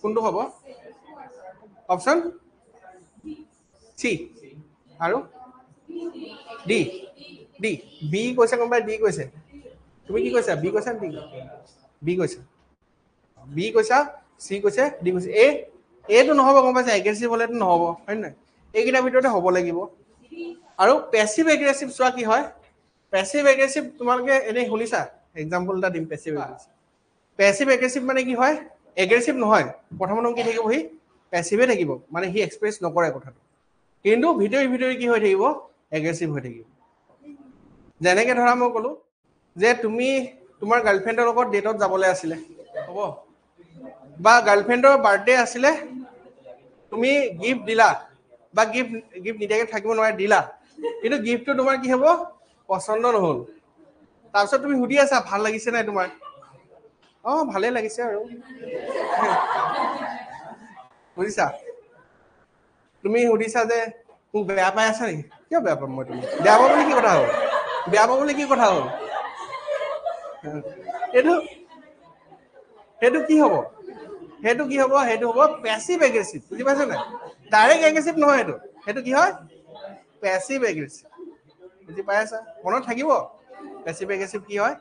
কোনটো হ'ব অপচন সি আৰু ডি ডি বি কৈছে কোনোবাই ডি কৈছে তুমি কি কৈছা বি কৈছা ডি বি কৈছা বি কৈছা সি কৈছে ডি কৈছে এটো নহ'ব গম পাইছা এগ্ৰেছিভ হ'লেতো নহ'ব হয় নহয় এইকেইটাৰ ভিতৰতে হ'ব লাগিব আৰু পেছিভ এগ্ৰেছিভ চোৱা কি হয় পেছিভ এগ্ৰেছিভ তোমালোকে এনেই শুনিছা এক্সাম্পল এটা দিম পেছিভ এগ্ৰেছিভ পেছিভ এগ্ৰেছিভ মানে কি হয় এগ্ৰেছিভ নহয় প্ৰথমতে কি থাকিব সি পেছিভে থাকিব মানে সি এক্সপ্ৰেছ নকৰে কথাটো কিন্তু ভিতৰি কি হৈ থাকিব এগ্ৰেছিভ হৈ থাকিব যেনেকে ধৰা মই ক'লো যে তুমি তোমাৰ গাৰ্লফ্ৰেণ্ডৰ লগত ডেটত যাবলৈ আছিলে হ'ব বা গাৰ্লফ্ৰেণ্ডৰ বাৰ্থডে আছিলে তুমি গিফ্ট দিলা বা গিফ্ট নিদিয়াকে থাকিব নোৱাৰে দিলা কিন্তু গিফ্টটো তোমাৰ কি হ'ব পচন্দ নহ'ল তাৰপিছত তুমি সুধি আছা ভাল লাগিছে নাই তোমাৰ ভালে লাগিছে আৰু বুজিছা তুমি সুধিছা যে মোক বেয়া পাই আছা নেকি কিয় বেয়া পাম মই তুমি বেয়া পাব বুলি কি কথা হ'ল বেয়া পাব বুলি কি কথা হ'ল এইটো সেইটো কি হ'ব সেইটো হ'ব পেছিভ এগ্ৰেছিভ বুজি পাইছা নাই ডাইৰেক্ট এগ্ৰেছিভ নহয় সেইটো কি হয় পেছিভ এগ্ৰেছিভ বুজি পাই আছা মনত থাকিব পেছিভ এগ্ৰেছিভ কি হয়